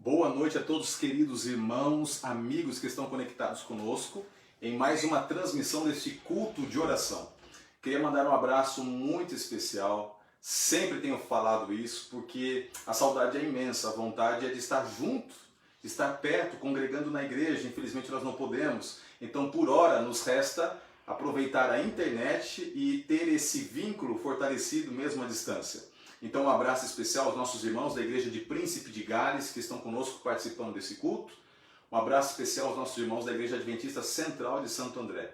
Boa noite a todos, queridos irmãos, amigos que estão conectados conosco em mais uma transmissão deste culto de oração. Queria mandar um abraço muito especial, sempre tenho falado isso, porque a saudade é imensa, a vontade é de estar junto, de estar perto, congregando na igreja. Infelizmente nós não podemos, então por hora nos resta aproveitar a internet e ter esse vínculo fortalecido mesmo à distância. Então um abraço especial aos nossos irmãos da Igreja de Príncipe de Gales que estão conosco participando desse culto. Um abraço especial aos nossos irmãos da Igreja Adventista Central de Santo André.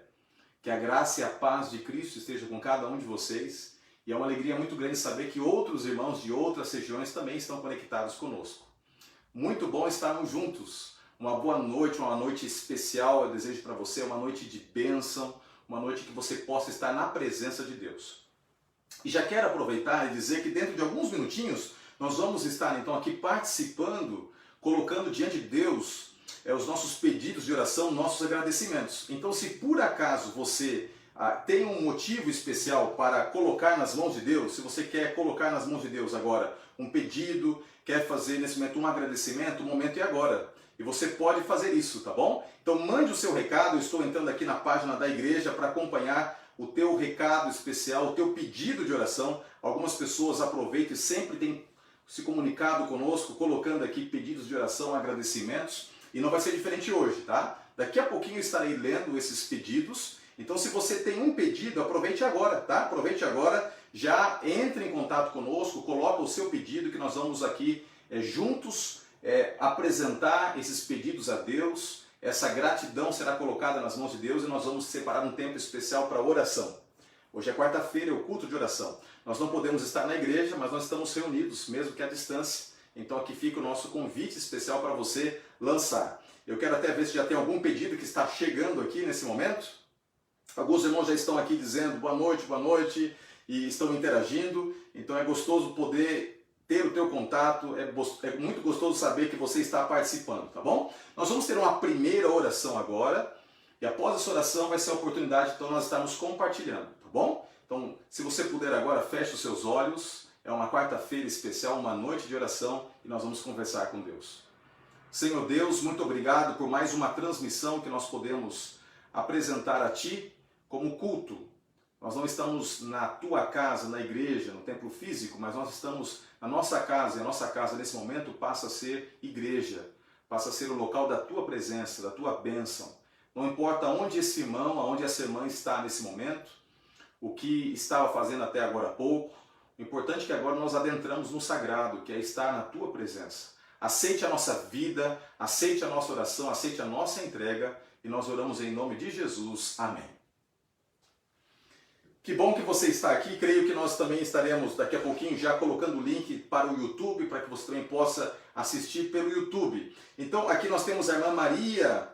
Que a graça e a paz de Cristo estejam com cada um de vocês. E é uma alegria muito grande saber que outros irmãos de outras regiões também estão conectados conosco. Muito bom estarmos juntos. Uma boa noite, uma noite especial eu desejo para você, uma noite de bênção, uma noite que você possa estar na presença de Deus. E já quero aproveitar e dizer que dentro de alguns minutinhos nós vamos estar então aqui participando, colocando diante de Deus os nossos pedidos de oração, nossos agradecimentos. Então se por acaso você tem um motivo especial para colocar nas mãos de Deus, se você quer colocar nas mãos de Deus agora um pedido, quer fazer nesse momento um agradecimento, o momento é agora. E você pode fazer isso, tá bom? Então mande o seu recado, eu estou entrando aqui na página da igreja para acompanhar o teu recado especial, o teu pedido de oração. Algumas pessoas aproveitam e sempre têm se comunicado conosco, colocando aqui pedidos de oração, agradecimentos, e não vai ser diferente hoje, tá? Daqui a pouquinho eu estarei lendo esses pedidos, então se você tem um pedido, aproveite agora, tá? Aproveite agora, já entre em contato conosco, coloca o seu pedido que nós vamos aqui juntos apresentar esses pedidos a Deus. Essa gratidão será colocada nas mãos de Deus e nós vamos separar um tempo especial para oração. Hoje é quarta-feira, é o culto de oração. Nós não podemos estar na igreja, mas nós estamos reunidos, mesmo que à distância. Então aqui fica o nosso convite especial para você lançar. Eu quero até ver se já tem algum pedido que está chegando aqui nesse momento. Alguns irmãos já estão aqui dizendo boa noite, e estão interagindo. Então é gostoso poder ter o teu contato, é muito gostoso saber que você está participando, tá bom? Nós vamos ter uma primeira oração agora, e após essa oração vai ser a oportunidade então nós estarmos compartilhando, tá bom? Então, se você puder agora, feche os seus olhos, é uma quarta-feira especial, uma noite de oração, e nós vamos conversar com Deus. Senhor Deus, muito obrigado por mais uma transmissão que nós podemos apresentar a Ti como culto. Nós não estamos na tua casa, na igreja, no templo físico, mas nós estamos na nossa casa, e a nossa casa nesse momento passa a ser igreja, passa a ser o local da tua presença, da tua bênção. Não importa onde esse irmão, onde essa irmã está nesse momento, o que estava fazendo até agora há pouco, o importante é que agora nós adentramos no sagrado, que é estar na tua presença. Aceite a nossa vida, aceite a nossa oração, aceite a nossa entrega, e nós oramos em nome de Jesus. Amém. Que bom que você está aqui, creio que nós também estaremos daqui a pouquinho já colocando o link para o YouTube, para que você também possa assistir pelo YouTube. Então aqui nós temos a irmã Maria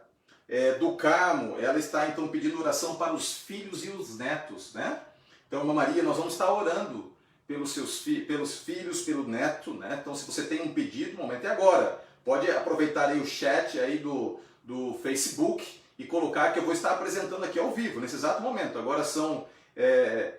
do Carmo, ela está então pedindo oração para os filhos e os netos, né? Então irmã Maria, nós vamos estar orando pelos filhos, pelo neto, né? Então se você tem um pedido, o momento é agora. Pode aproveitar aí o chat aí do Facebook e colocar que eu vou estar apresentando aqui ao vivo, nesse exato momento. Agora são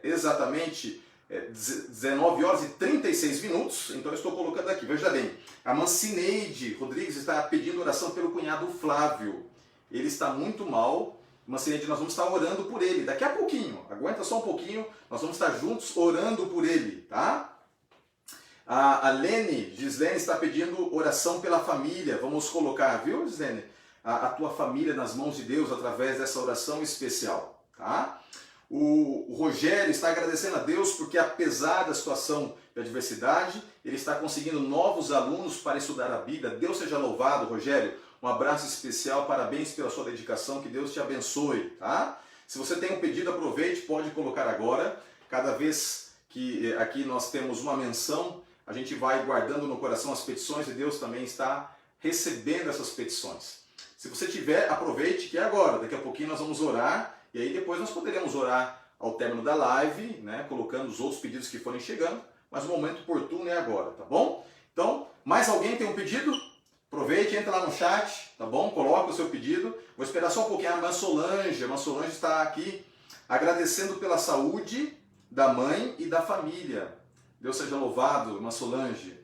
exatamente 19 horas e 36 minutos, então eu estou colocando aqui, veja bem, a Mancineide Rodrigues está pedindo oração pelo cunhado Flávio, ele está muito mal. Mancineide, nós vamos estar orando por ele, daqui a pouquinho, aguenta só um pouquinho, nós vamos estar juntos orando por ele, tá? A Gislene está pedindo oração pela família, vamos colocar, viu Gislene, a tua família nas mãos de Deus através dessa oração especial, tá? O Rogério está agradecendo a Deus porque, apesar da situação de adversidade, ele está conseguindo novos alunos para estudar a Bíblia. Deus seja louvado, Rogério. Um abraço especial, parabéns pela sua dedicação, que Deus te abençoe, tá? Se você tem um pedido, aproveite, pode colocar agora. Cada vez que aqui nós temos uma menção, a gente vai guardando no coração as petições e Deus também está recebendo essas petições. Se você tiver, aproveite que é agora. Daqui a pouquinho nós vamos orar. E aí depois nós poderemos orar ao término da live, né, colocando os outros pedidos que forem chegando, mas o momento oportuno é agora, tá bom? Então, mais alguém tem um pedido? Aproveite, entra lá no chat, tá bom? Coloca o seu pedido. Vou esperar só um pouquinho. A irmã Solange está aqui agradecendo pela saúde da mãe e da família. Deus seja louvado, irmã Solange,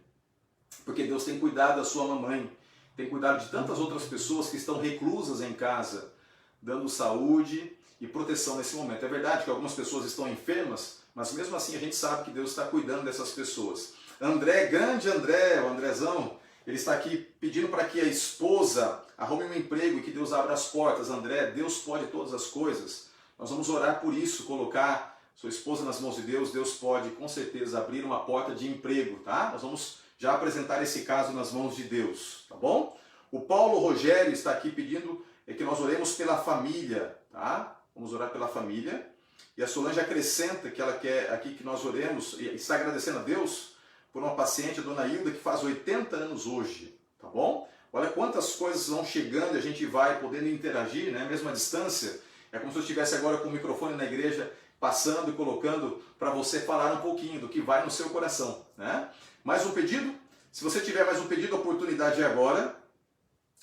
porque Deus tem cuidado da sua mamãe. tem cuidado de tantas outras pessoas que estão reclusas em casa, dando saúde e proteção nesse momento. É verdade que algumas pessoas estão enfermas, mas mesmo assim a gente sabe que Deus está cuidando dessas pessoas. André, grande André, o Andrezão, ele está aqui pedindo para que a esposa arrume um emprego e que Deus abra as portas. André, Deus pode todas as coisas. Nós vamos orar por isso, colocar sua esposa nas mãos de Deus. Deus pode, com certeza, abrir uma porta de emprego, tá? Nós vamos já apresentar esse caso nas mãos de Deus, tá bom? O Paulo Rogério está aqui pedindo que nós oremos pela família, tá? Vamos orar pela família. E a Solange acrescenta que ela quer aqui que nós oremos e está agradecendo a Deus por uma paciente, a dona Hilda, que faz 80 anos hoje, tá bom? Olha quantas coisas vão chegando e a gente vai podendo interagir, né? Mesmo à distância. É como se eu estivesse agora com o microfone na igreja, passando e colocando para você falar um pouquinho do que vai no seu coração, né? Mais um pedido? Se você tiver mais um pedido, a oportunidade é agora.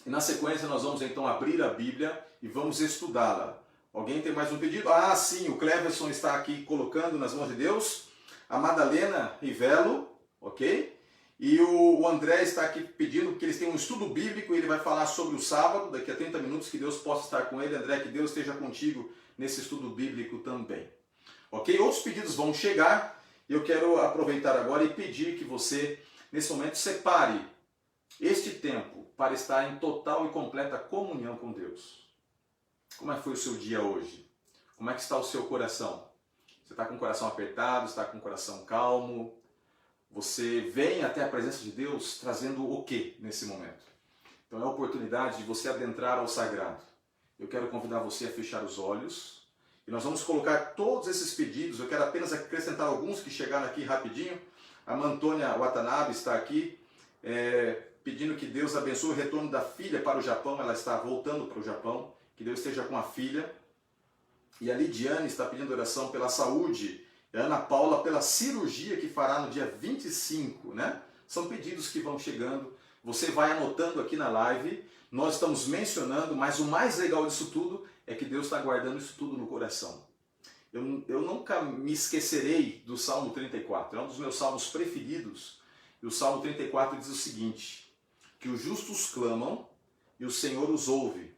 E na sequência nós vamos então abrir a Bíblia e vamos estudá-la. Alguém tem mais um pedido? Ah, sim, o Cleverson está aqui colocando nas mãos de Deus. A Madalena Rivelo, ok? E o André está aqui pedindo que eles tenham um estudo bíblico e ele vai falar sobre o sábado, daqui a 30 minutos, que Deus possa estar com ele. André, que Deus esteja contigo nesse estudo bíblico também. Ok? Outros pedidos vão chegar e eu quero aproveitar agora e pedir que você, nesse momento, separe este tempo para estar em total e completa comunhão com Deus. Como é que foi o seu dia hoje? Como é que está o seu coração? Você está com o coração apertado? Está com o coração calmo? Você vem até a presença de Deus trazendo o que nesse momento? Então é a oportunidade de você adentrar ao sagrado. Eu quero convidar você a fechar os olhos e nós vamos colocar todos esses pedidos. Eu quero apenas acrescentar alguns que chegaram aqui rapidinho. A Antônia Watanabe está aqui pedindo que Deus abençoe o retorno da filha para o Japão. Ela está voltando para o Japão. Que Deus esteja com a filha. E a Lidiane está pedindo oração pela saúde. E a Ana Paula pela cirurgia que fará no dia 25, né? São pedidos que vão chegando. Você vai anotando aqui na live. Nós estamos mencionando, mas o mais legal disso tudo é que Deus está guardando isso tudo no coração. Eu nunca me esquecerei do Salmo 34. É um dos meus salmos preferidos. E o Salmo 34 diz o seguinte: que os justos clamam e o Senhor os ouve.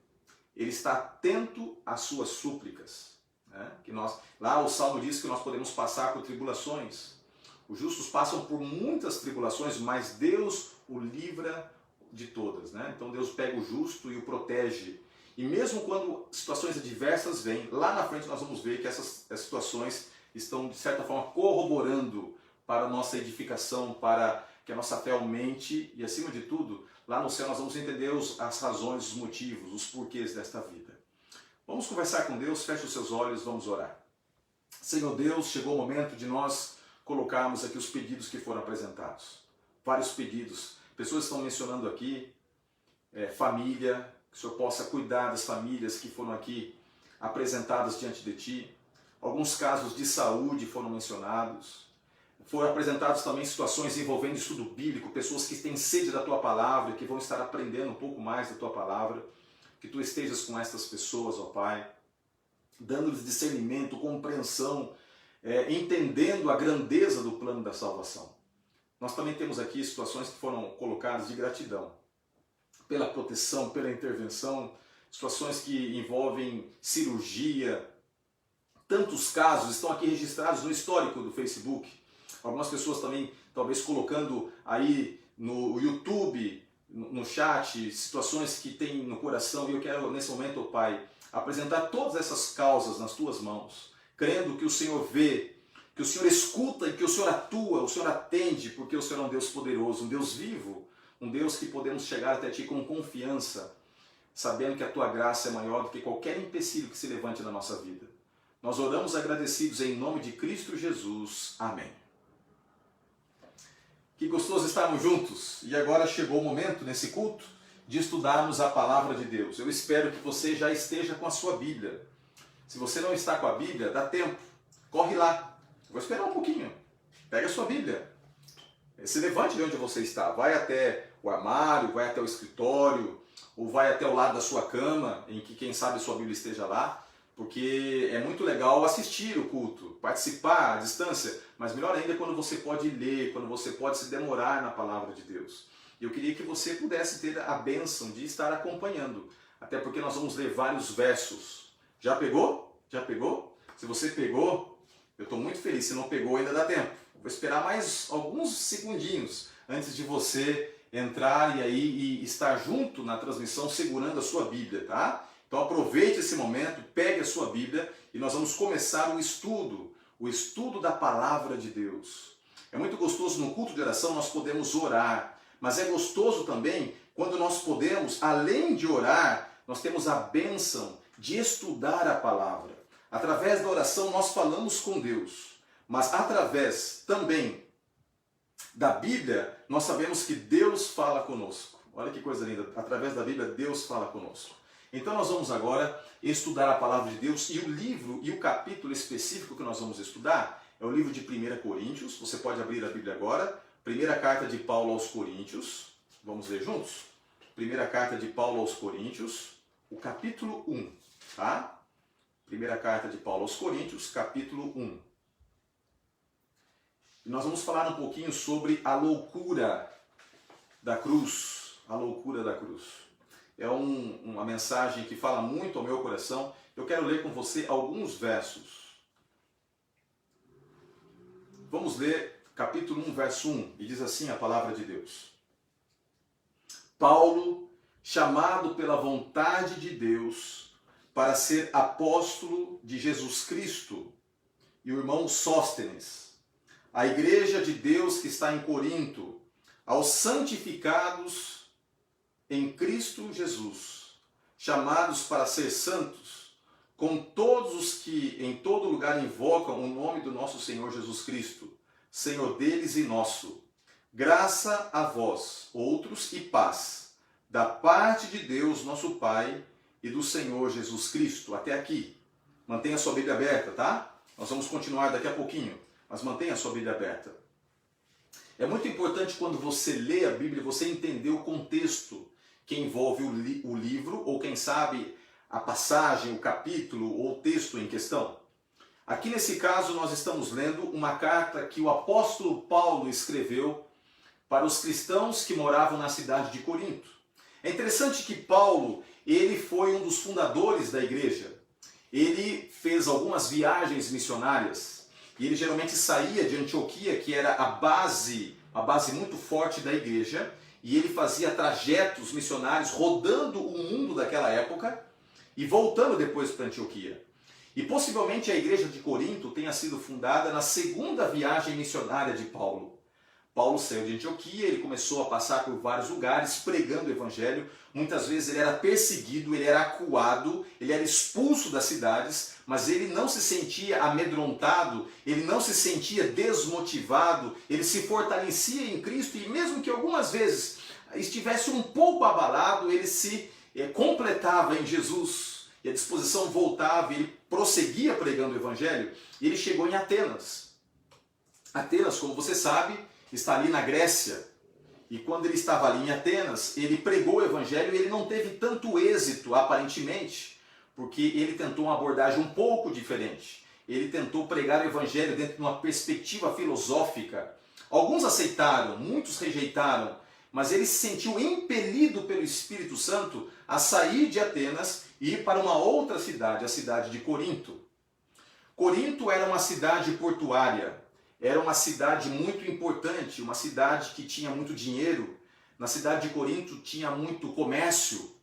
Ele está atento às suas súplicas. Né? Lá o Salmo diz que nós podemos passar por tribulações. Os justos passam por muitas tribulações, mas Deus o livra de todas. Né? Então Deus pega o justo e o protege. E mesmo quando situações adversas vêm, lá na frente nós vamos ver que essas situações estão, de certa forma, corroborando para a nossa edificação, para que a nossa fé aumente e, acima de tudo, lá no céu nós vamos entender as razões, os motivos, os porquês desta vida. Vamos conversar com Deus, feche os seus olhos, vamos orar. Senhor Deus, chegou o momento de nós colocarmos aqui os pedidos que foram apresentados. Vários pedidos. Pessoas estão mencionando aqui família, que o Senhor possa cuidar das famílias que foram aqui apresentadas diante de Ti. Alguns casos de saúde foram mencionados. Foram apresentados também situações envolvendo estudo bíblico, pessoas que têm sede da Tua Palavra, que vão estar aprendendo um pouco mais da Tua Palavra. Que Tu estejas com estas pessoas, ó Pai, dando-lhes discernimento, compreensão, entendendo a grandeza do plano da salvação. Nós também temos aqui situações que foram colocadas de gratidão, pela proteção, pela intervenção, situações que envolvem cirurgia. Tantos casos estão aqui registrados no histórico do Facebook. Algumas pessoas também, talvez, colocando aí no YouTube, no chat, situações que tem no coração. E eu quero, nesse momento, ó Pai, apresentar todas essas causas nas Tuas mãos, crendo que o Senhor vê, que o Senhor escuta e que o Senhor atua, o Senhor atende, porque o Senhor é um Deus poderoso, um Deus vivo, um Deus que podemos chegar até Ti com confiança, sabendo que a Tua graça é maior do que qualquer empecilho que se levante na nossa vida. Nós oramos agradecidos em nome de Cristo Jesus. Amém. Que gostoso estarmos juntos. E agora chegou o momento, nesse culto, de estudarmos a Palavra de Deus. Eu espero que você já esteja com a sua Bíblia. Se você não está com a Bíblia, dá tempo. Corre lá. Vou esperar um pouquinho. Pega a sua Bíblia. Se levante de onde você está. Vai até o armário, vai até o escritório, ou vai até o lado da sua cama, em que, quem sabe, sua Bíblia esteja lá. Porque é muito legal assistir o culto, participar à distância, mas melhor ainda é quando você pode ler, quando você pode se demorar na Palavra de Deus. Eu queria que você pudesse ter a bênção de estar acompanhando, até porque nós vamos ler vários versos. Já pegou? Já pegou? Se você pegou, eu estou muito feliz. Se não pegou, ainda dá tempo. Vou esperar mais alguns segundinhos antes de você entrar e estar junto na transmissão segurando a sua Bíblia, tá? Então aproveite esse momento, pegue a sua Bíblia e nós vamos começar o estudo da Palavra de Deus. É muito gostoso no culto de oração nós podemos orar, mas é gostoso também quando nós podemos, além de orar, nós temos a bênção de estudar a Palavra. Através da oração nós falamos com Deus, mas através também da Bíblia nós sabemos que Deus fala conosco. Olha que coisa linda, através da Bíblia Deus fala conosco. Então nós vamos agora estudar a Palavra de Deus e o livro e o capítulo específico que nós vamos estudar é o livro de 1 Coríntios. Você pode abrir a Bíblia agora. Primeira carta de Paulo aos Coríntios. Vamos ler juntos? Primeira carta de Paulo aos Coríntios, o capítulo 1, tá? Primeira carta de Paulo aos Coríntios, capítulo 1. E nós vamos falar um pouquinho sobre a loucura da cruz. A loucura da cruz. É uma mensagem que fala muito ao meu coração. Eu quero ler com você alguns versos. Vamos ler capítulo 1, verso 1. E diz assim a palavra de Deus. Paulo, chamado pela vontade de Deus para ser apóstolo de Jesus Cristo, e o irmão Sóstenes, a igreja de Deus que está em Corinto, aos santificados em Cristo Jesus, chamados para ser santos, com todos os que em todo lugar invocam o nome do nosso Senhor Jesus Cristo, Senhor deles e nosso. Graça a vós, outros, e paz, da parte de Deus, nosso Pai, e do Senhor Jesus Cristo. Até aqui. Mantenha a sua Bíblia aberta, tá? Nós vamos continuar daqui a pouquinho, mas mantenha a sua Bíblia aberta. É muito importante quando você lê a Bíblia, você entender o contexto que envolve o livro, ou quem sabe a passagem, o capítulo ou o texto em questão. Aqui nesse caso nós estamos lendo uma carta que o apóstolo Paulo escreveu para os cristãos que moravam na cidade de Corinto. É interessante que Paulo, ele foi um dos fundadores da igreja. Ele fez algumas viagens missionárias e ele geralmente saía de Antioquia, que era a base muito forte da igreja, e ele fazia trajetos missionários rodando o mundo daquela época e voltando depois para Antioquia. E possivelmente a igreja de Corinto tenha sido fundada na segunda viagem missionária de Paulo. Paulo saiu de Antioquia, ele começou a passar por vários lugares pregando o evangelho. Muitas vezes ele era perseguido, ele era acuado, ele era expulso das cidades, mas ele não se sentia amedrontado, ele não se sentia desmotivado, ele se fortalecia em Cristo e mesmo que algumas vezes estivesse um pouco abalado, ele se completava em Jesus e a disposição voltava e ele prosseguia pregando o evangelho e ele chegou em Atenas. Atenas, como você sabe, está ali na Grécia. E quando ele estava ali em Atenas, ele pregou o evangelho e ele não teve tanto êxito, aparentemente, porque ele tentou uma abordagem um pouco diferente. Ele tentou pregar o evangelho dentro de uma perspectiva filosófica. Alguns aceitaram, muitos rejeitaram, mas ele se sentiu impelido pelo Espírito Santo a sair de Atenas e ir para uma outra cidade, a cidade de Corinto. Corinto era uma cidade portuária. Era uma cidade muito importante, uma cidade que tinha muito dinheiro. Na cidade de Corinto tinha muito comércio.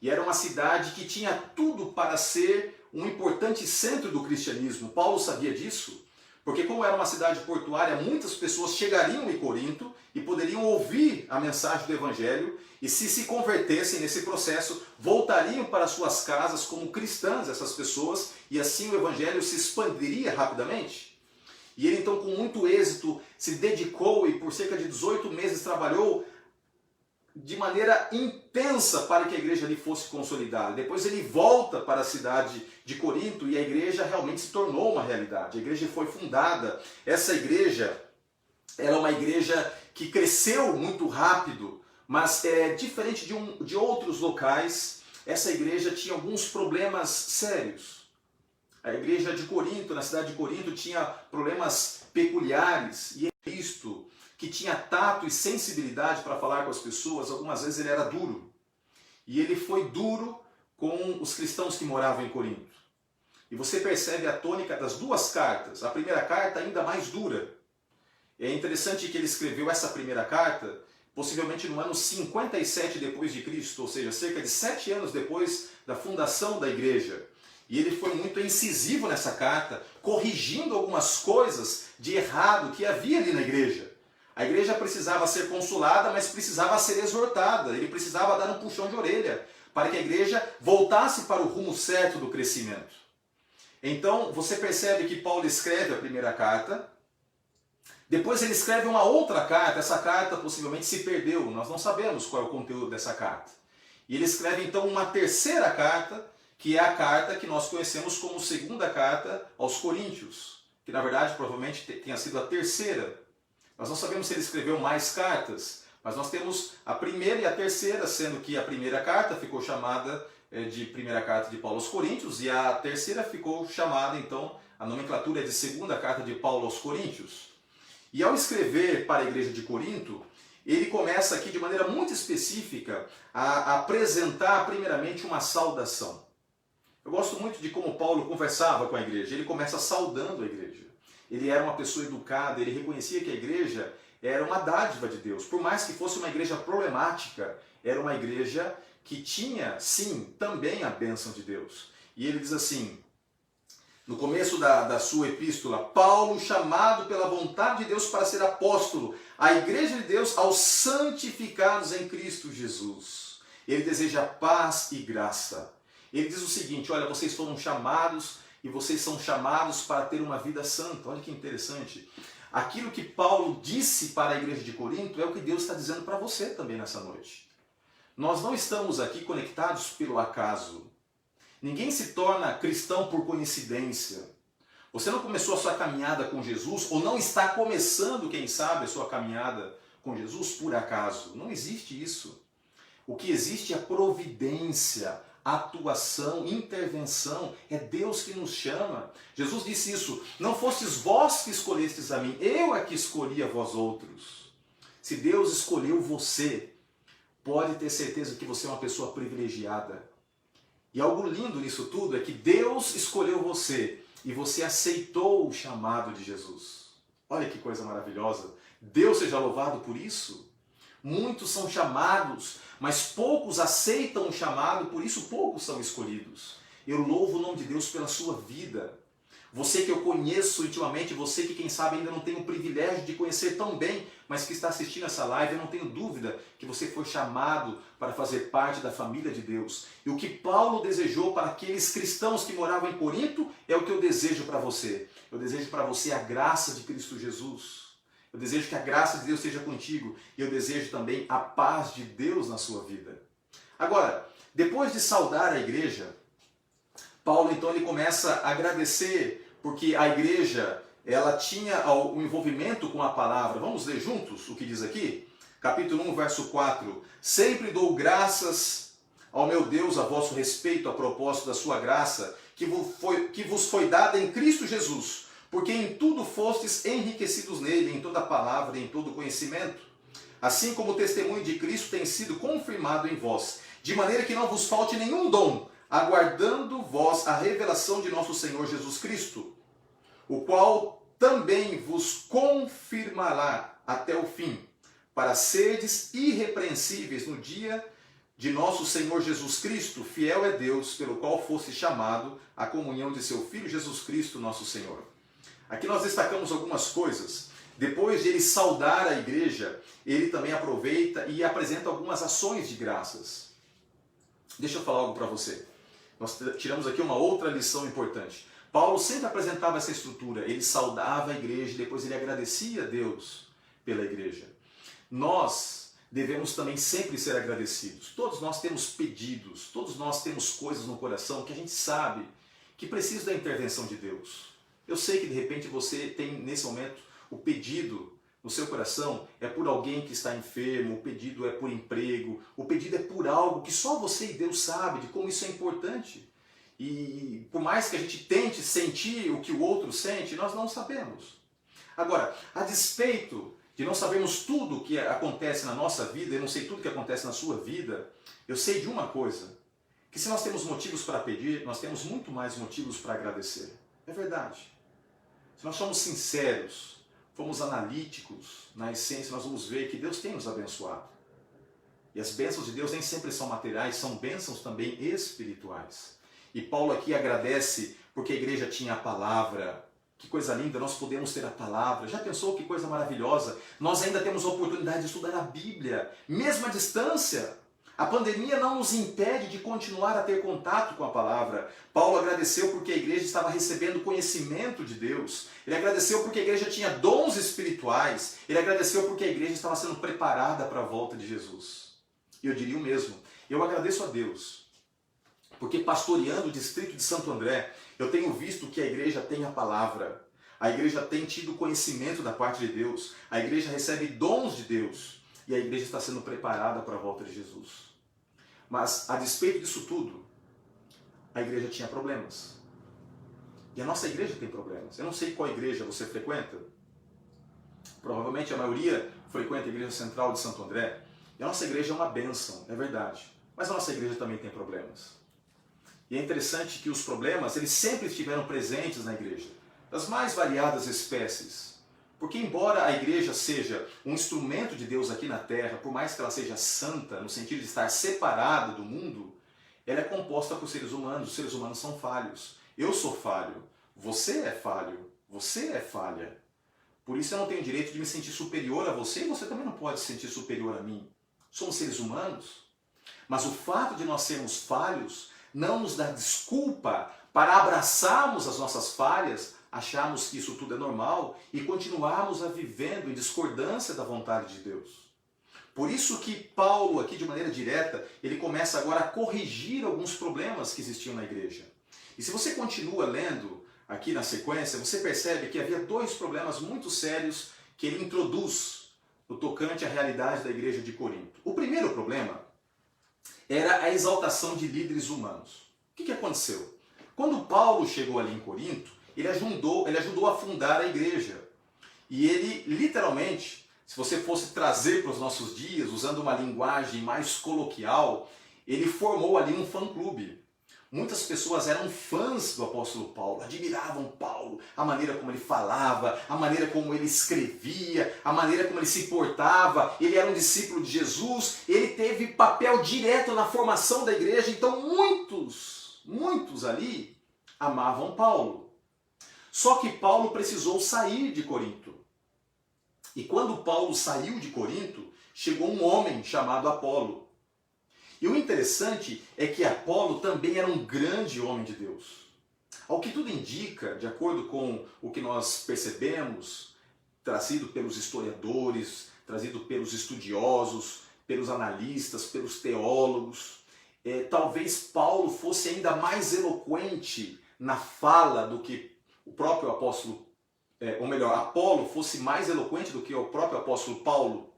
E era uma cidade que tinha tudo para ser um importante centro do cristianismo. Paulo sabia disso, porque como era uma cidade portuária, muitas pessoas chegariam em Corinto e poderiam ouvir a mensagem do evangelho e se convertessem nesse processo, voltariam para suas casas como cristãs, essas pessoas, e assim o evangelho se expandiria rapidamente. E ele então com muito êxito se dedicou e por cerca de 18 meses trabalhou de maneira intensa para que a igreja ali fosse consolidada. Depois ele volta para a cidade de Corinto e a igreja realmente se tornou uma realidade. A igreja foi fundada. Essa igreja era uma igreja que cresceu muito rápido, mas diferente de outros locais, essa igreja tinha alguns problemas sérios. A igreja de Corinto, na cidade de Corinto, tinha problemas peculiares e é isto que tinha tato e sensibilidade para falar com as pessoas, algumas vezes ele era duro. E ele foi duro com os cristãos que moravam em Corinto. E você percebe a tônica das duas cartas. A primeira carta ainda mais dura. É interessante que ele escreveu essa primeira carta possivelmente no ano 57 depois de Cristo, ou seja, cerca de 7 anos depois da fundação da igreja. E ele foi muito incisivo nessa carta, corrigindo algumas coisas de errado que havia ali na igreja. A igreja precisava ser consolada, mas precisava ser exortada. Ele precisava dar um puxão de orelha para que a igreja voltasse para o rumo certo do crescimento. Então, você percebe que Paulo escreve a primeira carta, depois ele escreve uma outra carta, essa carta possivelmente se perdeu, nós não sabemos qual é o conteúdo dessa carta. E ele escreve então uma terceira carta, que é a carta que nós conhecemos como segunda carta aos Coríntios, que na verdade provavelmente tenha sido a terceira. Nós não sabemos se ele escreveu mais cartas, mas nós temos a primeira e a terceira, sendo que a primeira carta ficou chamada de primeira carta de Paulo aos Coríntios e a terceira ficou chamada, então, a nomenclatura é de segunda carta de Paulo aos Coríntios. E ao escrever para a igreja de Corinto, ele começa aqui de maneira muito específica a apresentar primeiramente uma saudação. Eu gosto muito de como Paulo conversava com a igreja. Ele começa saudando a igreja. Ele era uma pessoa educada, ele reconhecia que a igreja era uma dádiva de Deus. Por mais que fosse uma igreja problemática, era uma igreja que tinha, sim, também a bênção de Deus. E ele diz assim, no começo da sua epístola, Paulo, chamado pela vontade de Deus para ser apóstolo, a igreja de Deus aos santificados em Cristo Jesus. Ele deseja paz e graça. Ele diz o seguinte, olha, vocês foram chamados e vocês são chamados para ter uma vida santa. Olha que interessante. Aquilo que Paulo disse para a igreja de Corinto é o que Deus está dizendo para você também nessa noite. Nós não estamos aqui conectados pelo acaso. Ninguém se torna cristão por coincidência. Você não começou a sua caminhada com Jesus, ou não está começando, quem sabe, a sua caminhada com Jesus por acaso. Não existe isso. O que existe é providência, atuação, intervenção. É Deus que nos chama. Jesus disse isso, não fostes vós que escolhestes a mim, eu é que escolhi a vós outros. Se Deus escolheu você, pode ter certeza que você é uma pessoa privilegiada. E algo lindo nisso tudo é que Deus escolheu você e você aceitou o chamado de Jesus. Olha que coisa maravilhosa. Deus seja louvado por isso. Muitos são chamados, mas poucos aceitam o chamado, por isso poucos são escolhidos. Eu louvo o nome de Deus pela sua vida. Você que eu conheço intimamente, você que quem sabe ainda não tem o privilégio de conhecer tão bem, mas que está assistindo essa live, eu não tenho dúvida que você foi chamado para fazer parte da família de Deus. E o que Paulo desejou para aqueles cristãos que moravam em Corinto é o que eu desejo para você. Eu desejo para você a graça de Cristo Jesus. Eu desejo que a graça de Deus esteja contigo e eu desejo também a paz de Deus na sua vida. Agora, depois de saudar a igreja, Paulo então ele começa a agradecer porque a igreja ela tinha o envolvimento com a palavra. Vamos ler juntos o que diz aqui? Capítulo 1, verso 4. Sempre dou graças ao meu Deus a vosso respeito a propósito da sua graça, que vos foi dada em Cristo Jesus, porque em tudo fostes enriquecidos nele, em toda palavra e em todo conhecimento. Assim como o testemunho de Cristo tem sido confirmado em vós, de maneira que não vos falte nenhum dom, aguardando vós a revelação de nosso Senhor Jesus Cristo, o qual também vos confirmará até o fim, para serdes irrepreensíveis no dia de nosso Senhor Jesus Cristo. Fiel é Deus, pelo qual fosse chamado à comunhão de seu Filho Jesus Cristo, nosso Senhor. Aqui nós destacamos algumas coisas. Depois de ele saudar a igreja, ele também aproveita e apresenta algumas ações de graças. Deixa eu falar algo para você. Nós tiramos aqui uma outra lição importante. Paulo sempre apresentava essa estrutura, ele saudava a igreja, depois ele agradecia a Deus pela igreja. Nós devemos também sempre ser agradecidos. Todos nós temos pedidos, todos nós temos coisas no coração que a gente sabe que precisam da intervenção de Deus. Eu sei que de repente você tem nesse momento o pedido no seu coração é por alguém que está enfermo, o pedido é por emprego, o pedido é por algo que só você e Deus sabe de como isso é importante. E por mais que a gente tente sentir o que o outro sente, nós não sabemos. Agora, a despeito de não sabermos tudo o que acontece na nossa vida, eu não sei tudo o que acontece na sua vida, eu sei de uma coisa, que se nós temos motivos para pedir, nós temos muito mais motivos para agradecer. É verdade. Se nós somos sinceros, formos analíticos, na essência nós vamos ver que Deus tem nos abençoado. E as bênçãos de Deus nem sempre são materiais, são bênçãos também espirituais. E Paulo aqui agradece porque a igreja tinha a palavra. Que coisa linda, nós podemos ter a palavra. Já pensou que coisa maravilhosa? Nós ainda temos a oportunidade de estudar a Bíblia, mesmo à distância. A pandemia não nos impede de continuar a ter contato com a palavra. Paulo agradeceu porque a igreja estava recebendo conhecimento de Deus. Ele agradeceu porque a igreja tinha dons espirituais. Ele agradeceu porque a igreja estava sendo preparada para a volta de Jesus. E eu diria o mesmo. Eu agradeço a Deus, porque pastoreando o distrito de Santo André, eu tenho visto que a igreja tem a palavra. A igreja tem tido conhecimento da parte de Deus. A igreja recebe dons de Deus. E a igreja está sendo preparada para a volta de Jesus. Mas, a despeito disso tudo, a igreja tinha problemas. E a nossa igreja tem problemas. Eu não sei qual igreja você frequenta. Provavelmente a maioria frequenta a igreja central de Santo André. E a nossa igreja é uma bênção, é verdade. Mas a nossa igreja também tem problemas. E é interessante que os problemas, eles sempre estiveram presentes na igreja. Das mais variadas espécies. Porque embora a igreja seja um instrumento de Deus aqui na terra, por mais que ela seja santa, no sentido de estar separada do mundo, ela é composta por seres humanos. Os seres humanos são falhos. Eu sou falho. Você é falho. Você é falha. Por isso eu não tenho direito de me sentir superior a você e você também não pode se sentir superior a mim. Somos seres humanos. Mas o fato de nós sermos falhos não nos dá desculpa para abraçarmos as nossas falhas, acharmos que isso tudo é normal e continuarmos a vivendo em discordância da vontade de Deus. Por isso que Paulo, aqui de maneira direta, ele começa agora a corrigir alguns problemas que existiam na igreja. E se você continua lendo aqui na sequência, você percebe que havia dois problemas muito sérios que ele introduz no tocante à realidade da igreja de Corinto. O primeiro problema era a exaltação de líderes humanos. O que aconteceu? Quando Paulo chegou ali em Corinto, ele ajudou a fundar a igreja. E ele, literalmente, se você fosse trazer para os nossos dias, usando uma linguagem mais coloquial, ele formou ali um fã-clube. Muitas pessoas eram fãs do apóstolo Paulo, admiravam Paulo, a maneira como ele falava, a maneira como ele escrevia, a maneira como ele se portava. Ele era um discípulo de Jesus, ele teve papel direto na formação da igreja, então muitos ali amavam Paulo. Só que Paulo precisou sair de Corinto. E quando Paulo saiu de Corinto, chegou um homem chamado Apolo. E o interessante é que Apolo também era um grande homem de Deus. Ao que tudo indica, de acordo com o que nós percebemos, trazido pelos historiadores, trazido pelos estudiosos, pelos analistas, pelos teólogos, talvez Paulo fosse ainda mais eloquente na fala do que o próprio apóstolo, ou melhor, Apolo fosse mais eloquente do que o próprio apóstolo Paulo.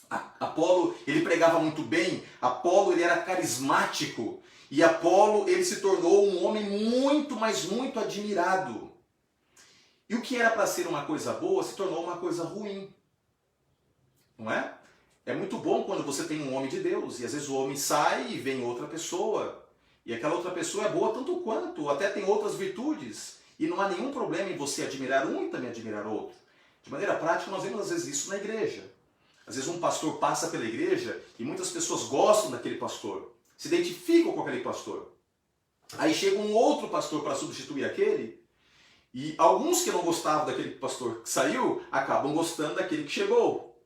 Apolo, ele pregava muito bem, Apolo, ele era carismático, e Apolo, ele se tornou um homem muito, mas muito admirado. E o que era para ser uma coisa boa se tornou uma coisa ruim. Não é? É muito bom quando você tem um homem de Deus, e às vezes o homem sai e vem outra pessoa, e aquela outra pessoa é boa tanto quanto, ou até tem outras virtudes, e não há nenhum problema em você admirar um e também admirar outro. De maneira prática, nós vemos às vezes isso na igreja. Às vezes um pastor passa pela igreja e muitas pessoas gostam daquele pastor, se identificam com aquele pastor. Aí chega um outro pastor para substituir aquele, e alguns que não gostavam daquele pastor que saiu, acabam gostando daquele que chegou.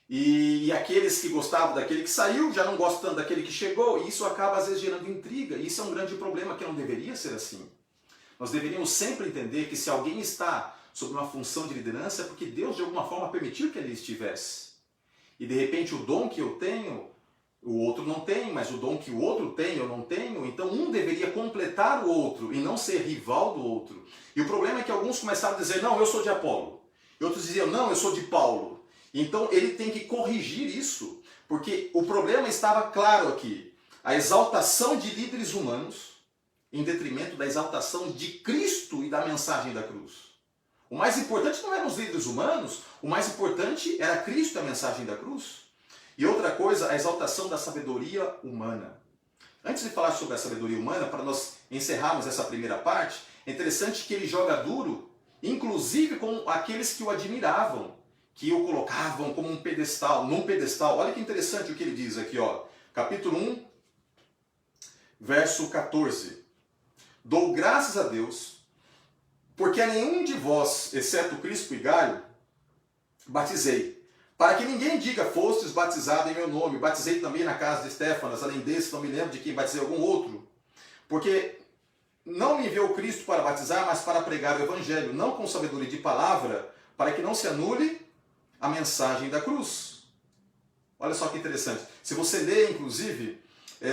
E aqueles que gostavam daquele que saiu, já não gostam tanto daquele que chegou, e isso acaba às vezes gerando intriga, e isso é um grande problema que não deveria ser assim. Nós deveríamos sempre entender que se alguém está sob uma função de liderança é porque Deus de alguma forma permitiu que ele estivesse. E de repente o dom que eu tenho, o outro não tem, mas o dom que o outro tem eu não tenho, então um deveria completar o outro e não ser rival do outro. E o problema é que alguns começaram a dizer, não, eu sou de Apolo. E outros diziam, não, eu sou de Paulo. Então ele tem que corrigir isso, porque o problema estava claro aqui. A exaltação de líderes humanos em detrimento da exaltação de Cristo e da mensagem da cruz. O mais importante não eram os líderes humanos, O mais importante era Cristo e a mensagem da cruz. E outra coisa, a exaltação da sabedoria humana. Antes de falar sobre a sabedoria humana, para nós encerrarmos essa primeira parte, é interessante que ele joga duro, inclusive com aqueles que o admiravam, que o colocavam como um pedestal, num pedestal. Olha que interessante o que ele diz aqui, ó. Capítulo 1, verso 14. Dou graças a Deus, porque a nenhum de vós, exceto Crispo e Gaio, batizei, para que ninguém diga, fostes batizado em meu nome. Batizei também na casa de Estéfanas, além desse, não me lembro de quem batizei algum outro. Porque não me enviou Cristo para batizar, mas para pregar o evangelho, não com sabedoria de palavra, para que não se anule a mensagem da cruz. Olha só que interessante. Se você ler, inclusive,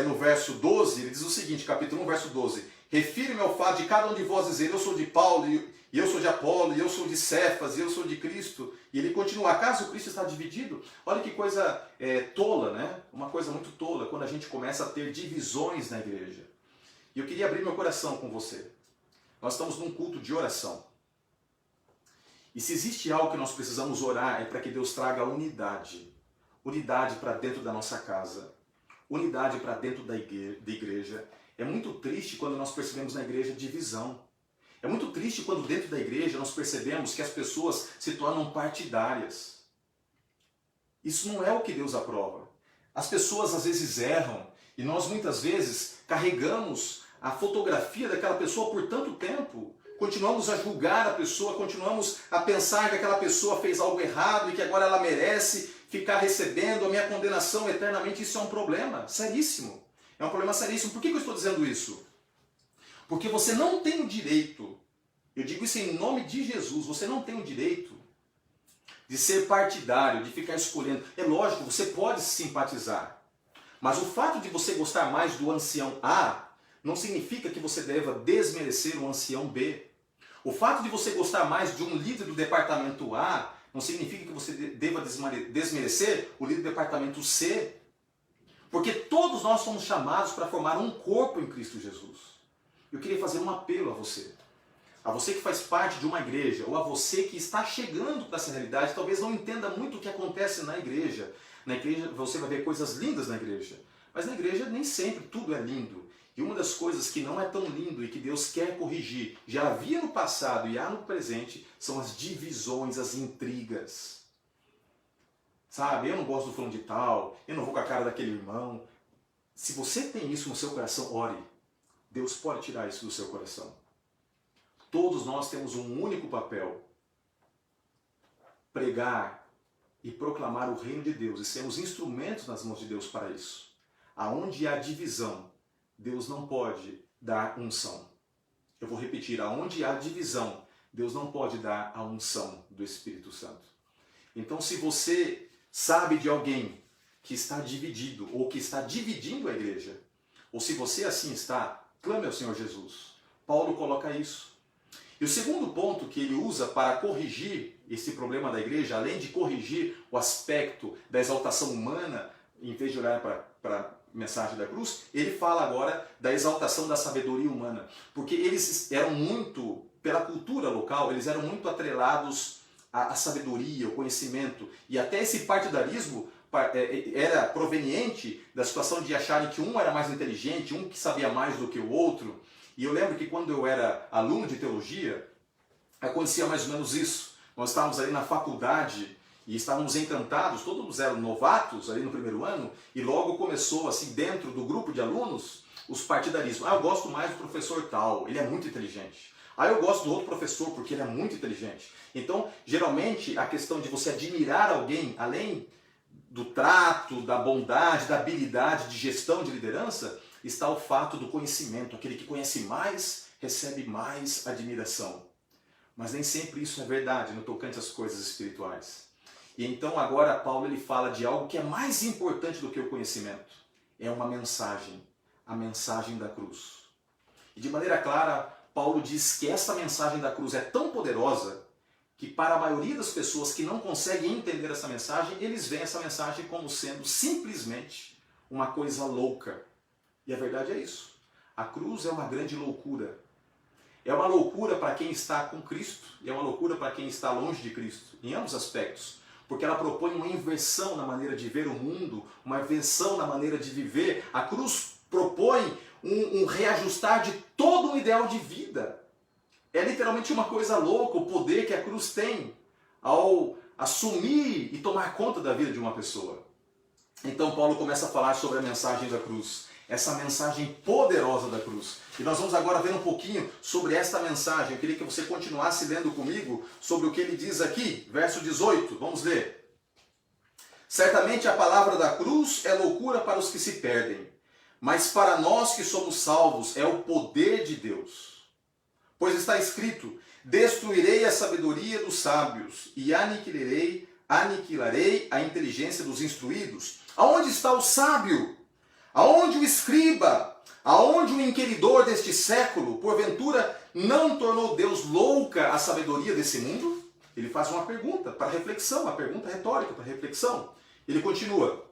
no verso 12, ele diz o seguinte, capítulo 1, verso 12. Refiro-me ao fato de cada um de vós dizer, eu sou de Paulo, e eu sou de Apolo, e eu sou de Cefas, e eu sou de Cristo. E ele continua, acaso Cristo está dividido? Olha que coisa tola, né? Uma coisa muito tola, quando a gente começa a ter divisões na igreja. E eu queria abrir meu coração com você. Nós estamos num culto de oração. E se existe algo que nós precisamos orar, é para que Deus traga unidade. Unidade para dentro da nossa casa. Unidade para dentro da igreja. É muito triste quando nós percebemos na igreja divisão. É muito triste quando dentro da igreja nós percebemos que as pessoas se tornam partidárias. Isso não é o que Deus aprova. As pessoas às vezes erram e nós muitas vezes carregamos a fotografia daquela pessoa por tanto tempo. Continuamos a julgar a pessoa, continuamos a pensar que aquela pessoa fez algo errado e que agora ela merece ficar recebendo a minha condenação eternamente. Isso é um problema seríssimo. É um problema seríssimo. Por que eu estou dizendo isso? Porque você não tem o direito, eu digo isso em nome de Jesus, você não tem o direito de ser partidário, de ficar escolhendo. É lógico, você pode simpatizar, mas o fato de você gostar mais do ancião A não significa que você deva desmerecer o ancião B. O fato de você gostar mais de um líder do departamento A não significa que você deva desmerecer o líder do departamento C. Porque todos nós somos chamados para formar um corpo em Cristo Jesus. Eu queria fazer um apelo a você que faz parte de uma igreja, ou a você que está chegando para essa realidade, talvez não entenda muito o que acontece na igreja. Na igreja você vai ver coisas lindas na igreja, mas na igreja nem sempre tudo é lindo. E uma das coisas que não é tão lindo e que Deus quer corrigir, já havia no passado e há no presente, são as divisões, as intrigas. Sabe, eu não gosto do fulano de tal, eu não vou com a cara daquele irmão. Se você tem isso no seu coração, ore. Deus pode tirar isso do seu coração. Todos nós temos um único papel. Pregar e proclamar o reino de Deus e sermos instrumentos nas mãos de Deus para isso. Aonde há divisão, Deus não pode dar unção. Eu vou repetir, aonde há divisão, Deus não pode dar a unção do Espírito Santo. Então, se você sabe de alguém que está dividido ou que está dividindo a igreja, ou se você assim está, clame ao Senhor Jesus. Paulo coloca isso. E o segundo ponto que ele usa para corrigir esse problema da igreja, além de corrigir o aspecto da exaltação humana, em vez de olhar para a mensagem da cruz, ele fala agora da exaltação da sabedoria humana. Porque eles eram muito, pela cultura local, eles eram muito atrelados à sabedoria, ao conhecimento. E até esse partidarismo era proveniente da situação de acharem que um era mais inteligente, um que sabia mais do que o outro. E eu lembro que quando eu era aluno de teologia, acontecia mais ou menos isso. Nós estávamos ali na faculdade e estávamos encantados, todos eram novatos ali no primeiro ano, e logo começou assim dentro do grupo de alunos os partidarismos. Eu gosto mais do professor tal, ele é muito inteligente. Eu gosto do outro professor porque ele é muito inteligente. Então, geralmente, a questão de você admirar alguém, além do trato, da bondade, da habilidade de gestão, de liderança, está o fato do conhecimento. Aquele que conhece mais, recebe mais admiração. Mas nem sempre isso é verdade no tocante às coisas espirituais. E então agora Paulo ele fala de algo que é mais importante do que o conhecimento. É uma mensagem, a mensagem da cruz. E de maneira clara, Paulo diz que essa mensagem da cruz é tão poderosa que para a maioria das pessoas que não conseguem entender essa mensagem, eles veem essa mensagem como sendo simplesmente uma coisa louca. E a verdade é isso. A cruz é uma grande loucura. É uma loucura para quem está com Cristo e é uma loucura para quem está longe de Cristo, em ambos aspectos. Porque ela propõe uma inversão na maneira de ver o mundo, uma inversão na maneira de viver. A cruz propõe um reajustar de todo um ideal de vida. É literalmente uma coisa louca o poder que a cruz tem ao assumir e tomar conta da vida de uma pessoa. Então Paulo começa a falar sobre a mensagem da cruz, essa mensagem poderosa da cruz. E nós vamos agora ver um pouquinho sobre esta mensagem. Eu queria que você continuasse lendo comigo sobre o que ele diz aqui, verso 18. Vamos ler. Certamente a palavra da cruz é loucura para os que se perdem, mas para nós que somos salvos é o poder de Deus. Pois está escrito: destruirei a sabedoria dos sábios e aniquilarei a inteligência dos instruídos. Aonde está o sábio? Aonde o escriba? Aonde o inquiridor deste século? Porventura não tornou Deus louca a sabedoria desse mundo? Ele faz uma pergunta para reflexão, uma pergunta retórica para reflexão. Ele continua: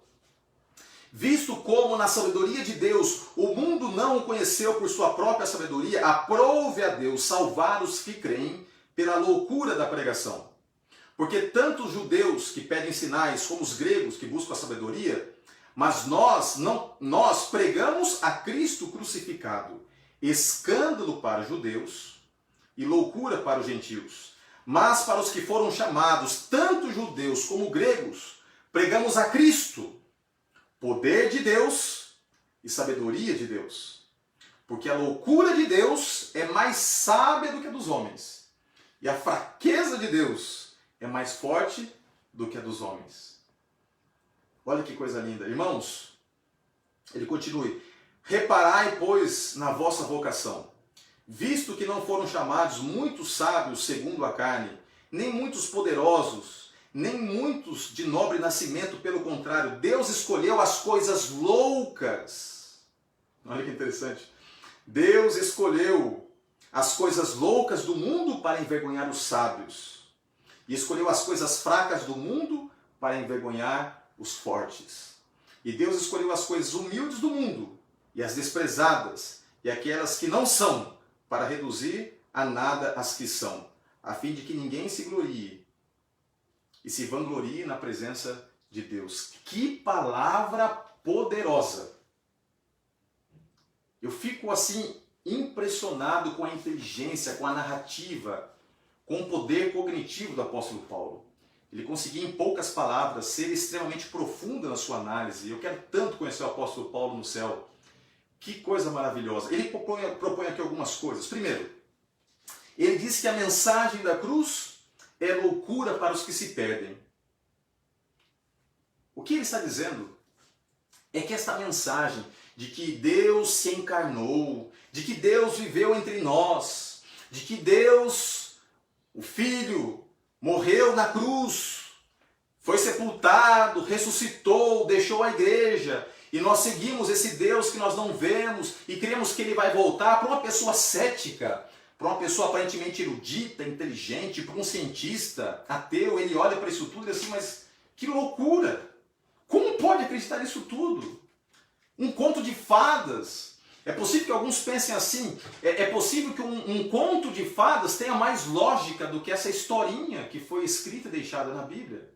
visto como na sabedoria de Deus o mundo não o conheceu por sua própria sabedoria, aprove a Deus salvar os que creem pela loucura da pregação. Porque tanto os judeus que pedem sinais como os gregos que buscam a sabedoria, mas nós pregamos a Cristo crucificado, escândalo para os judeus e loucura para os gentios. Mas para os que foram chamados, tanto judeus como gregos, pregamos a Cristo, poder de Deus e sabedoria de Deus. Porque a loucura de Deus é mais sábia do que a dos homens, e a fraqueza de Deus é mais forte do que a dos homens. Olha que coisa linda. Irmãos, ele continue. Reparai, pois, na vossa vocação, visto que não foram chamados muitos sábios segundo a carne, nem muitos poderosos, nem muitos de nobre nascimento, pelo contrário, Deus escolheu as coisas loucas. Olha que interessante. Deus escolheu as coisas loucas do mundo para envergonhar os sábios, e escolheu as coisas fracas do mundo para envergonhar os fortes. E Deus escolheu as coisas humildes do mundo, e as desprezadas, e aquelas que não são, para reduzir a nada as que são, a fim de que ninguém se glorie, e se vanglorie na presença de Deus. Que palavra poderosa! Eu fico assim impressionado com a inteligência, com a narrativa, com o poder cognitivo do apóstolo Paulo. Ele conseguia em poucas palavras ser extremamente profundo na sua análise. Eu quero tanto conhecer o apóstolo Paulo no céu. Que coisa maravilhosa. Ele propõe aqui algumas coisas. Primeiro, ele diz que a mensagem da cruz é loucura para os que se perdem. O que ele está dizendo é que esta mensagem de que Deus se encarnou, de que Deus viveu entre nós, de que Deus, o Filho, morreu na cruz, foi sepultado, ressuscitou, deixou a igreja, e nós seguimos esse Deus que nós não vemos e cremos que ele vai voltar. Para uma pessoa cética, para uma pessoa aparentemente erudita, inteligente, para um cientista ateu, ele olha para isso tudo e diz assim: mas que loucura! Como pode acreditar nisso tudo? Um conto de fadas. É possível que alguns pensem assim, é possível que um conto de fadas tenha mais lógica do que essa historinha que foi escrita e deixada na Bíblia.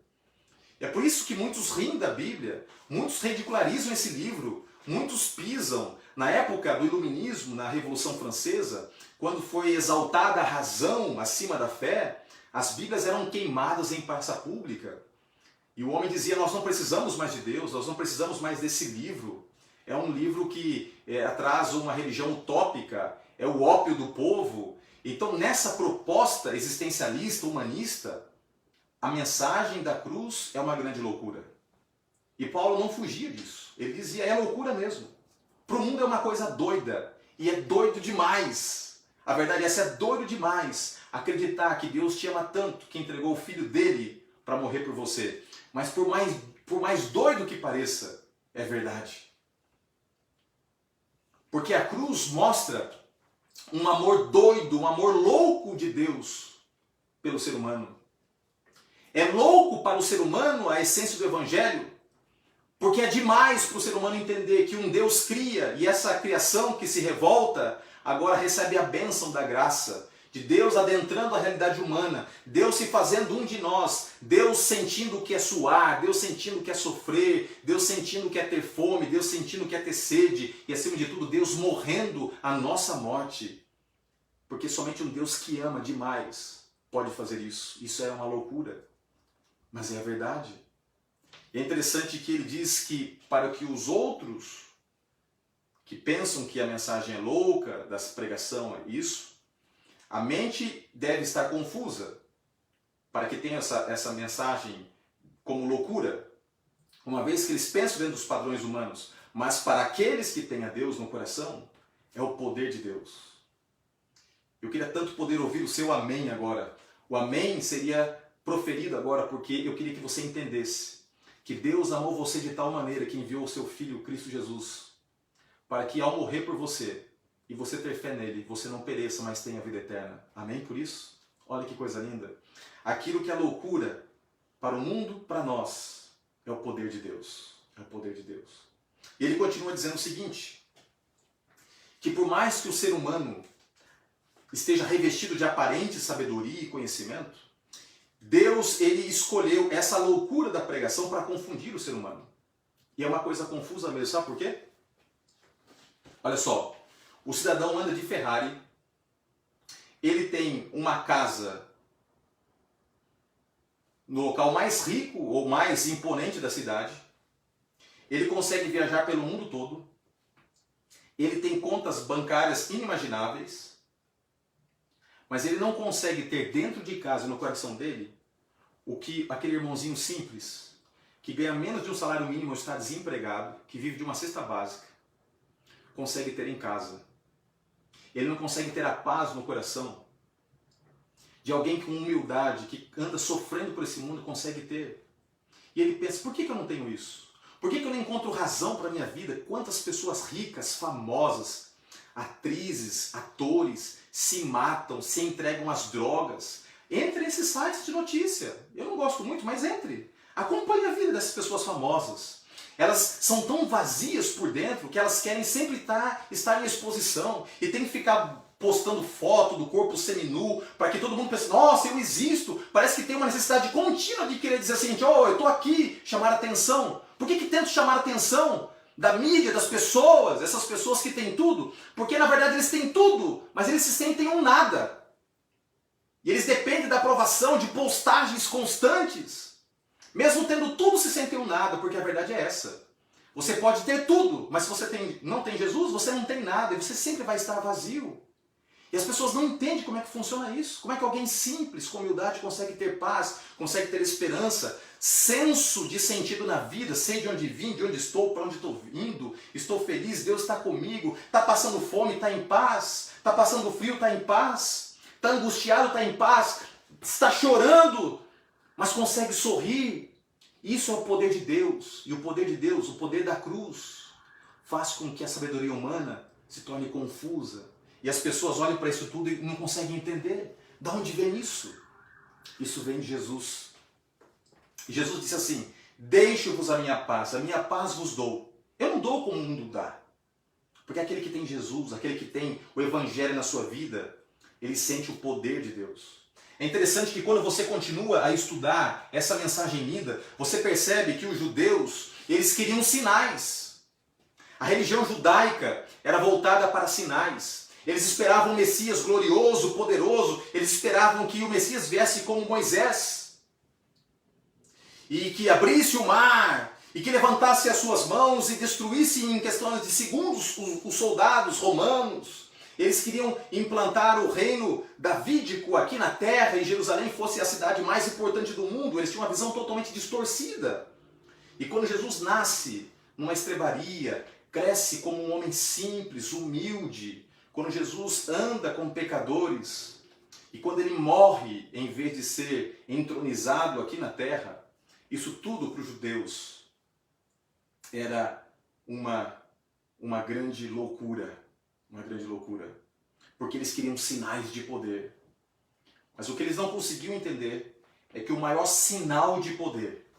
É por isso que muitos riem da Bíblia, muitos ridicularizam esse livro, muitos pisam. Na época do Iluminismo, na Revolução Francesa, quando foi exaltada a razão acima da fé, as Bíblias eram queimadas em praça pública. E o homem dizia: nós não precisamos mais de Deus, nós não precisamos mais desse livro. É um livro que traz uma religião utópica, é o ópio do povo. Então, nessa proposta existencialista, humanista, a mensagem da cruz é uma grande loucura. E Paulo não fugia disso. Ele dizia: é loucura mesmo. Para o mundo é uma coisa doida. E é doido demais. A verdade é essa, é doido demais acreditar que Deus te ama tanto que entregou o Filho dele para morrer por você. Mas por mais doido que pareça, é verdade. Porque a cruz mostra um amor doido, um amor louco de Deus pelo ser humano. É louco para o ser humano a essência do Evangelho, porque é demais para o ser humano entender que um Deus cria e essa criação que se revolta agora recebe a bênção da graça, de Deus adentrando a realidade humana, Deus se fazendo um de nós, Deus sentindo o que é suar, Deus sentindo o que é sofrer, Deus sentindo o que é ter fome, Deus sentindo o que é ter sede, e acima de tudo, Deus morrendo a nossa morte. Porque somente um Deus que ama demais pode fazer isso. Isso é uma loucura, mas é a verdade. E é interessante que ele diz que para que os outros que pensam que a mensagem é louca, da pregação é isso, a mente deve estar confusa para que tenha essa mensagem como loucura, uma vez que eles pensam dentro dos padrões humanos, mas para aqueles que têm a Deus no coração, é o poder de Deus. Eu queria tanto poder ouvir o seu amém agora. O amém seria proferido agora porque eu queria que você entendesse que Deus amou você de tal maneira que enviou o seu Filho, Cristo Jesus, para que ao morrer por você, e você ter fé nele, você não pereça, mas tenha vida eterna. Amém por isso? Olha que coisa linda. Aquilo que é loucura para o mundo, para nós, é o poder de Deus. É o poder de Deus. E ele continua dizendo o seguinte, que por mais que o ser humano esteja revestido de aparente sabedoria e conhecimento, Deus, ele escolheu essa loucura da pregação para confundir o ser humano. E é uma coisa confusa mesmo, sabe por quê? Olha só, o cidadão anda de Ferrari, ele tem uma casa no local mais rico ou mais imponente da cidade, ele consegue viajar pelo mundo todo, ele tem contas bancárias inimagináveis, mas ele não consegue ter dentro de casa, no coração dele, o que aquele irmãozinho simples, que ganha menos de um salário mínimo, está desempregado, que vive de uma cesta básica, consegue ter em casa. Ele não consegue ter a paz no coração de alguém com humildade, que anda sofrendo por esse mundo, consegue ter. E ele pensa, por que eu não tenho isso? Por que eu não encontro razão para a minha vida? Quantas pessoas ricas, famosas, atrizes, atores, se matam, se entregam às drogas. Entre nesses sites de notícia. Eu não gosto muito, mas entre. Acompanhe a vida dessas pessoas famosas. Elas são tão vazias por dentro que elas querem sempre estar em exposição e tem que ficar postando foto do corpo seminu para que todo mundo pense, nossa, eu existo. Parece que tem uma necessidade contínua de querer dizer assim, oh, eu estou aqui, chamar atenção. Por que tento chamar atenção da mídia, das pessoas, essas pessoas que têm tudo? Porque na verdade eles têm tudo, mas eles se sentem um nada. E eles dependem da aprovação de postagens constantes. Mesmo tendo tudo, se sentem um nada, porque a verdade é essa. Você pode ter tudo, mas se você não tem Jesus, você não tem nada, e você sempre vai estar vazio. E as pessoas não entendem como é que funciona isso. Como é que alguém simples, com humildade, consegue ter paz, consegue ter esperança, senso de sentido na vida, sei de onde vim, de onde estou, para onde estou indo, estou feliz, Deus está comigo, está passando fome, está em paz, está passando frio, está em paz, está angustiado, está em paz, está chorando, mas consegue sorrir. Isso é o poder de Deus. E o poder de Deus, o poder da cruz, faz com que a sabedoria humana se torne confusa. E as pessoas olham para isso tudo e não conseguem entender. De onde vem isso? Isso vem de Jesus. E Jesus disse assim, deixo-vos a minha paz vos dou. Eu não dou como o mundo dá. Porque aquele que tem Jesus, aquele que tem o Evangelho na sua vida, ele sente o poder de Deus. É interessante que quando você continua a estudar essa mensagem linda, você percebe que os judeus, eles queriam sinais. A religião judaica era voltada para sinais. Eles esperavam um Messias glorioso, poderoso. Eles esperavam que o Messias viesse como Moisés. E que abrisse o mar, e que levantasse as suas mãos e destruísse em questões de segundos os soldados romanos. Eles queriam implantar o reino davídico aqui na terra, e Jerusalém fosse a cidade mais importante do mundo. Eles tinham uma visão totalmente distorcida. E quando Jesus nasce numa estrebaria, cresce como um homem simples, humilde, quando Jesus anda com pecadores, e quando ele morre, em vez de ser entronizado aqui na terra, isso tudo para os judeus era uma grande loucura. Uma grande loucura. Porque eles queriam sinais de poder. Mas o que eles não conseguiam entender é que o maior sinal de poder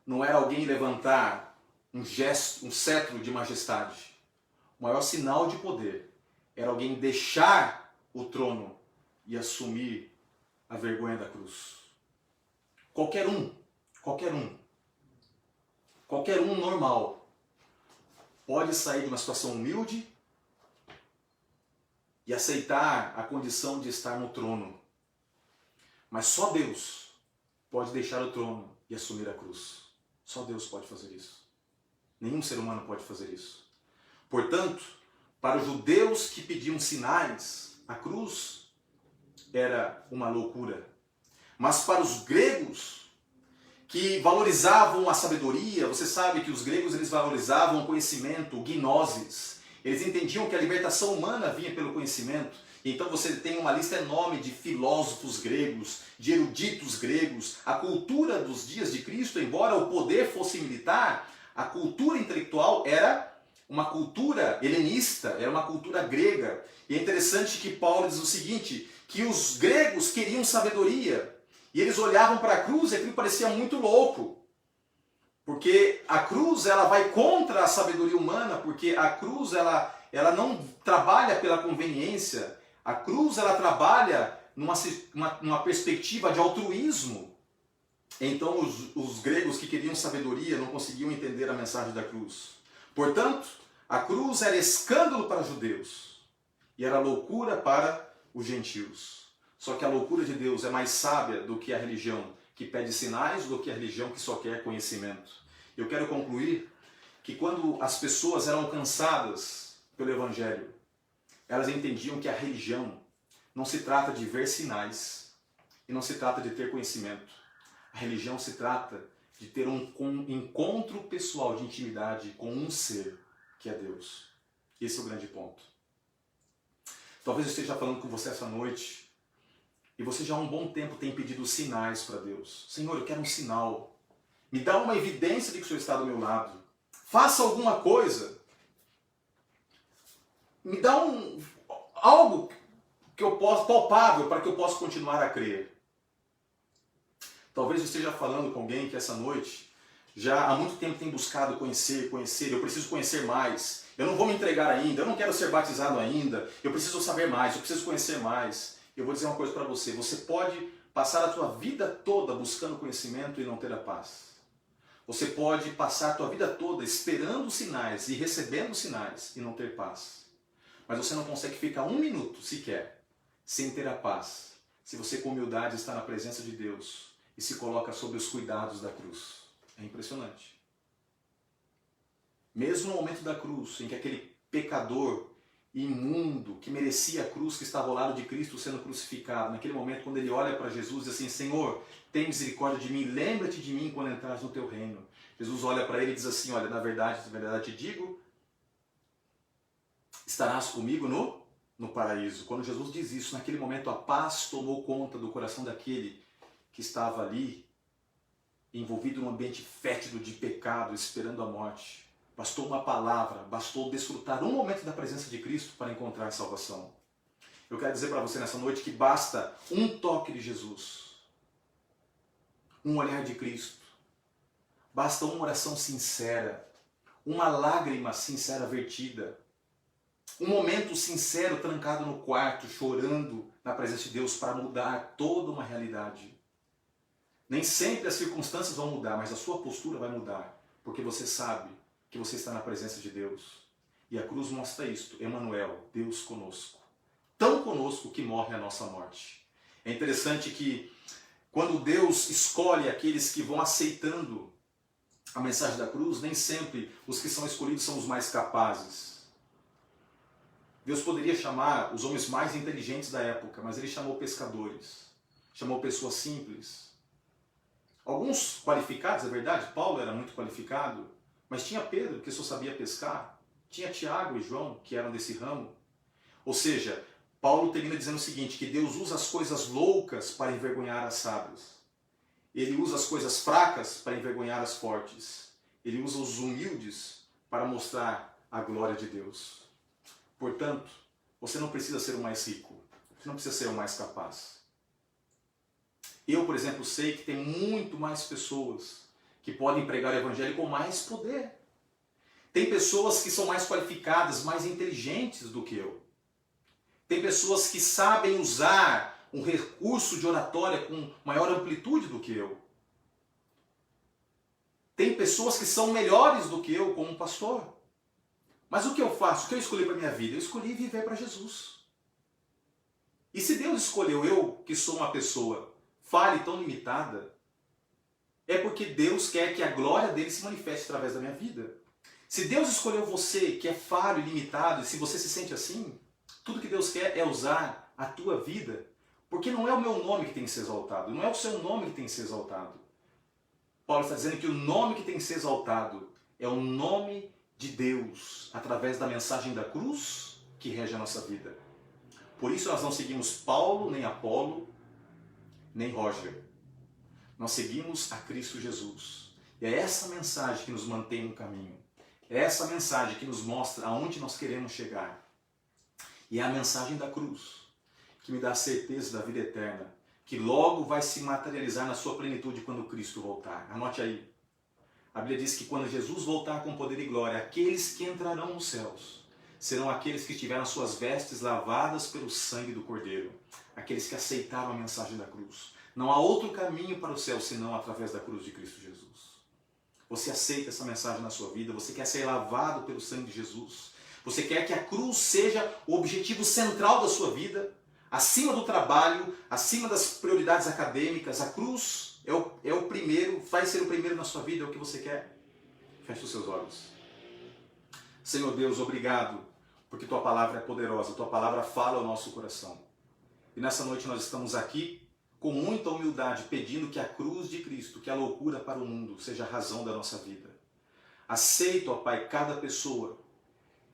não era alguém levantar um gesto, um cetro de majestade, o maior sinal de poder era alguém deixar o trono e assumir a vergonha da cruz. Qualquer um normal pode sair de uma situação humilde e aceitar a condição de estar no trono. Mas só Deus pode deixar o trono e assumir a cruz. Só Deus pode fazer isso. Nenhum ser humano pode fazer isso. Portanto, para os judeus que pediam sinais, a cruz era uma loucura. Mas para os gregos que valorizavam a sabedoria, você sabe que os gregos eles valorizavam o conhecimento, o gnosis. Eles entendiam que a libertação humana vinha pelo conhecimento. Então você tem uma lista enorme de filósofos gregos, de eruditos gregos. A cultura dos dias de Cristo, embora o poder fosse militar, a cultura intelectual era uma cultura helenista, era uma cultura grega. E é interessante que Paulo diz o seguinte, que os gregos queriam sabedoria. E eles olhavam para a cruz e aquilo parecia muito louco. Porque a cruz ela vai contra a sabedoria humana, porque a cruz ela não trabalha pela conveniência. A cruz ela trabalha numa perspectiva de altruísmo. Então os gregos que queriam sabedoria não conseguiam entender a mensagem da cruz. Portanto, a cruz era escândalo para os judeus e era loucura para os gentios. Só que a loucura de Deus é mais sábia do que a religião que pede sinais, do que a religião que só quer conhecimento. Eu quero concluir que quando as pessoas eram alcançadas pelo Evangelho, elas entendiam que a religião não se trata de ver sinais e não se trata de ter conhecimento. A religião se trata de ter um encontro pessoal de intimidade com um ser, que é Deus. Esse é o grande ponto. Talvez eu esteja falando com você essa noite e você já há um bom tempo tem pedido sinais para Deus. Senhor, eu quero um sinal. Me dá uma evidência de que o Senhor está do meu lado. Faça alguma coisa. Me dá algo que eu possa, palpável, para que eu possa continuar a crer. Talvez eu esteja falando com alguém que essa noite já há muito tempo tem buscado conhecer, eu preciso conhecer mais. Eu não vou me entregar ainda, eu não quero ser batizado ainda, eu preciso saber mais, eu preciso conhecer mais. Eu vou dizer uma coisa para você, você pode passar a tua vida toda buscando conhecimento e não ter a paz. Você pode passar a tua vida toda esperando sinais e recebendo sinais e não ter paz. Mas você não consegue ficar um minuto sequer sem ter a paz, se você com humildade está na presença de Deus e se coloca sob os cuidados da cruz. É impressionante. Mesmo no momento da cruz, em que aquele pecador imundo, que merecia a cruz, que estava ao lado de Cristo sendo crucificado, naquele momento quando ele olha para Jesus e diz assim, Senhor, tem misericórdia de mim, lembra-te de mim quando entrares no teu reino. Jesus olha para ele e diz assim, olha, na verdade te digo, estarás comigo no paraíso. Quando Jesus diz isso, naquele momento a paz tomou conta do coração daquele que estava ali, envolvido num ambiente fétido de pecado, esperando a morte. Bastou uma palavra, bastou desfrutar um momento da presença de Cristo para encontrar salvação. Eu quero dizer para você nessa noite que basta um toque de Jesus, um olhar de Cristo, basta uma oração sincera, uma lágrima sincera vertida, um momento sincero trancado no quarto, chorando na presença de Deus para mudar toda uma realidade. Nem sempre as circunstâncias vão mudar, mas a sua postura vai mudar, porque você sabe que você está na presença de Deus. E a cruz mostra isto, Emanuel, Deus conosco. Tão conosco que morre a nossa morte. É interessante que quando Deus escolhe aqueles que vão aceitando a mensagem da cruz, nem sempre os que são escolhidos são os mais capazes. Deus poderia chamar os homens mais inteligentes da época, mas ele chamou pescadores, chamou pessoas simples. Alguns qualificados, é verdade, Paulo era muito qualificado, mas tinha Pedro, que só sabia pescar, tinha Tiago e João, que eram desse ramo. Ou seja, Paulo termina dizendo o seguinte, que Deus usa as coisas loucas para envergonhar as sábias. Ele usa as coisas fracas para envergonhar as fortes. Ele usa os humildes para mostrar a glória de Deus. Portanto, você não precisa ser o mais rico, você não precisa ser o mais capaz. Eu, por exemplo, sei que tem muito mais pessoas que podem pregar o Evangelho com mais poder. Tem pessoas que são mais qualificadas, mais inteligentes do que eu. Tem pessoas que sabem usar um recurso de oratória com maior amplitude do que eu. Tem pessoas que são melhores do que eu como pastor. Mas o que eu faço? O que eu escolhi para a minha vida? Eu escolhi viver para Jesus. E se Deus escolheu eu, que sou uma pessoa falha e tão limitada, é porque Deus quer que a glória dele se manifeste através da minha vida. Se Deus escolheu você, que é falho e limitado, e se você se sente assim, tudo que Deus quer é usar a tua vida, porque não é o meu nome que tem que ser exaltado, não é o seu nome que tem que ser exaltado. Paulo está dizendo que o nome que tem que ser exaltado é o nome de Deus, através da mensagem da cruz que rege a nossa vida. Por isso nós não seguimos Paulo, nem Apolo, nem Roger. Nós seguimos a Cristo Jesus. E é essa mensagem que nos mantém no caminho. É essa mensagem que nos mostra aonde nós queremos chegar. E é a mensagem da cruz que me dá a certeza da vida eterna, que logo vai se materializar na sua plenitude quando Cristo voltar. Anote aí. A Bíblia diz que quando Jesus voltar com poder e glória, aqueles que entrarão nos céus serão aqueles que tiveram suas vestes lavadas pelo sangue do Cordeiro, aqueles que aceitaram a mensagem da cruz. Não há outro caminho para o céu senão através da cruz de Cristo Jesus. Você aceita essa mensagem na sua vida? Você quer ser lavado pelo sangue de Jesus? Você quer que a cruz seja o objetivo central da sua vida? Acima do trabalho, acima das prioridades acadêmicas, a cruz é o primeiro, vai ser o primeiro na sua vida, é o que você quer? Feche os seus olhos. Senhor Deus, obrigado, porque Tua palavra é poderosa, Tua palavra fala ao nosso coração. E nessa noite nós estamos aqui com muita humildade, pedindo que a cruz de Cristo, que a loucura para o mundo, seja a razão da nossa vida. Aceito, ó Pai, cada pessoa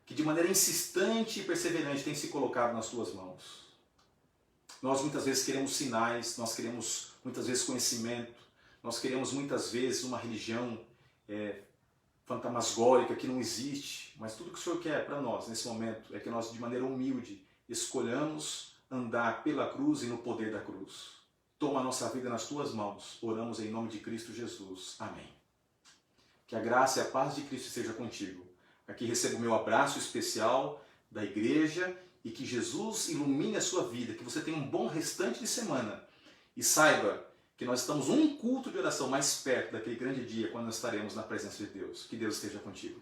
que de maneira insistente e perseverante tem se colocado nas Tuas mãos. Nós muitas vezes queremos sinais, nós queremos muitas vezes conhecimento, nós queremos muitas vezes uma religião fantasmagórica que não existe, mas tudo que o Senhor quer para nós nesse momento é que nós de maneira humilde escolhamos andar pela cruz e no poder da cruz. Toma a nossa vida nas Tuas mãos, oramos em nome de Cristo Jesus. Amém. Que a graça e a paz de Cristo seja contigo. Aqui recebo o meu abraço especial da igreja e que Jesus ilumine a sua vida, que você tenha um bom restante de semana e saiba que nós estamos um culto de oração mais perto daquele grande dia quando nós estaremos na presença de Deus. Que Deus esteja contigo.